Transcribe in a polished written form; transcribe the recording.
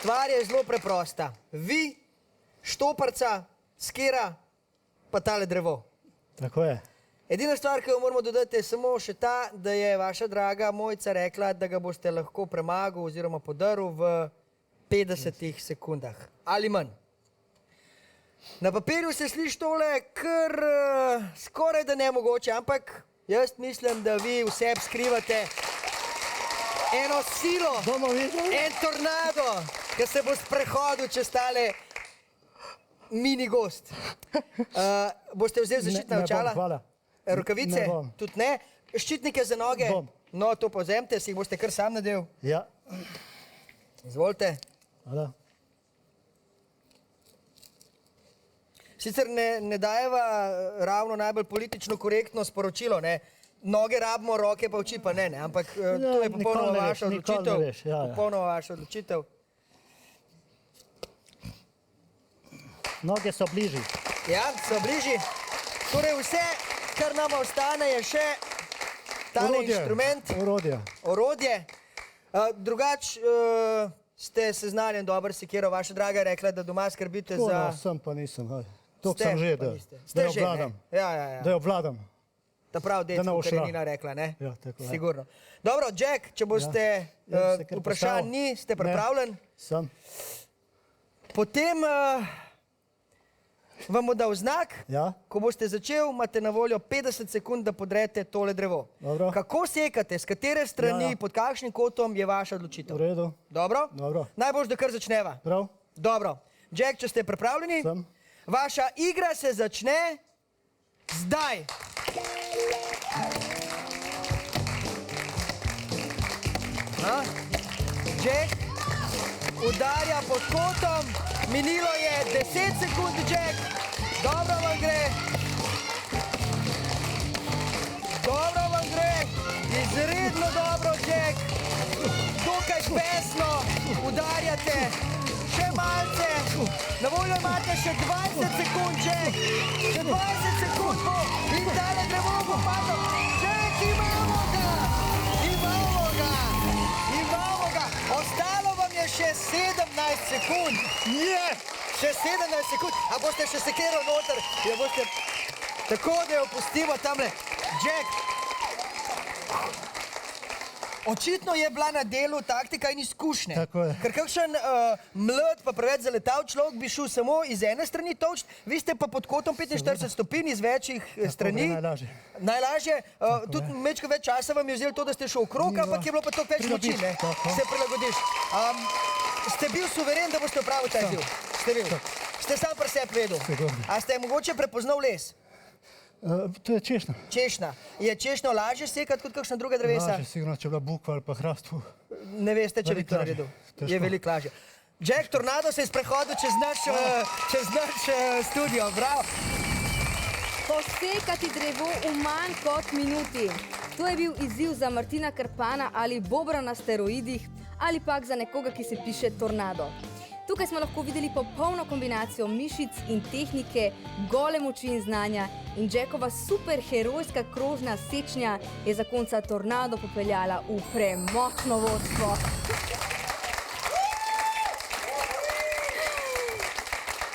Stvar je zelo preprosta. Vi, štoparca, skera, pa tale drevo. Tako je. Edina stvar, ki jo moramo dodati, je samo še ta, da je vaša draga Mojca rekla, da ga boste lahko premagal oziroma podaril v 50 sekundah. Ali manj. Na papirju se sliši tole kar skoraj da nemogoče, ampak jaz mislim, da vi vseb skrivate eno silo, en tornado, ki se bo sprehodil čez tale mini gost. Boste vzeli zaščitna očala? Ne bom, hvala. Rokavice? Ne bom. Tudi ne? Ščitnike za noge? Bom. No, to pa vzemite, si jih boste kar sam nadel. Ja. Izvolite. Hvala. Sicer ne dajeva ravno najbolj politično korektno sporočilo, ne? Noge rabimo, roke pa oči pa ne, ampak to je popolnoma vaša odločitev. Popolnoma vaša odločitev. Noge so bližji. Ja, so bližji. Torej vse, kar nam ostane, je še tale inštrument. Orodje. Drugač ste seznanjen dobro s sekiro. Vaša draga je rekla, da doma skrbite za... Sem pa nisem. Tok sem že, da jo obvladam. Da jo obvladam. Ta prav dečko, kar je Nina rekla, ne? Ja, tako je. Sigurno. Dobro, Jack, če boste vprašanj ni, ste pripravljen? Sem. Potem vam bo dal znak, ko boste začel, imate na voljo 50 sekund, da podrete tole drevo. Kako sekate, s katere strani, pod kakšnim kotom je vaša odločitev? V redu. Dobro? Dobro. Najbolj, da kar začneva. Prav. Dobro. Jack, če ste pripravljeni? Sem. Vaša igra se začne zdaj. Jack udarja pod kotom. Minilo je 10 sekund, Jack. Dobro vam gre. Dobro vam gre. Izredno dobro, Jack. Dokaj besno udarjate. Še malce. Na voljo imate še 20 sekund, Jack. Še 20 sekund bo in tale drevo bo padlo. Jack, imamo ga. Imamo ga. Imamo ga. Ostalo vam je še 17 sekund. Še 17 sekund. A boste še sekero noter? Ja boste... Tako, da jo pustimo tamle. Jack. Očitno je bila na delu taktika in izkušnje. Tako je. Ker kakšen mlad pa preveč zaletav človek bi šel samo iz ene strani točt, vi ste pa pod kotom 45 stopinj iz večjih strani. Najlažje. Najlažje. Tudi mečko več časa vam je vzeli to, da ste šel okrog, ampak je bilo pa to več moči, ne? Se prilagodiš. Ste bil suveren, da boste opravil ta izziv? Ste bil? Ste sam pri sebi vedel? A ste mogoče prepoznal les? To je češnja. Češnja. Je češnjo lažje sekati kot kakšna druga drevesa? Lažje, sigurno, če je bila bukva ali pa hrast. Ne veste, če bi to naredil. Je veliko lažje. Jack, tornado se je sprehodil čez naš studio. Bravo. Posekati drevo v manj kot minuti. To je bil izziv za Martina Krpana ali Bobra na steroidih ali pak za nekoga, ki se piše Tornado. Tukaj smo lahko videli popolno kombinacijo mišic in tehnike, gole moči in znanja in Jackova superherojska krožna sečnja je za konca Tornado popeljala v premočno vodstvo.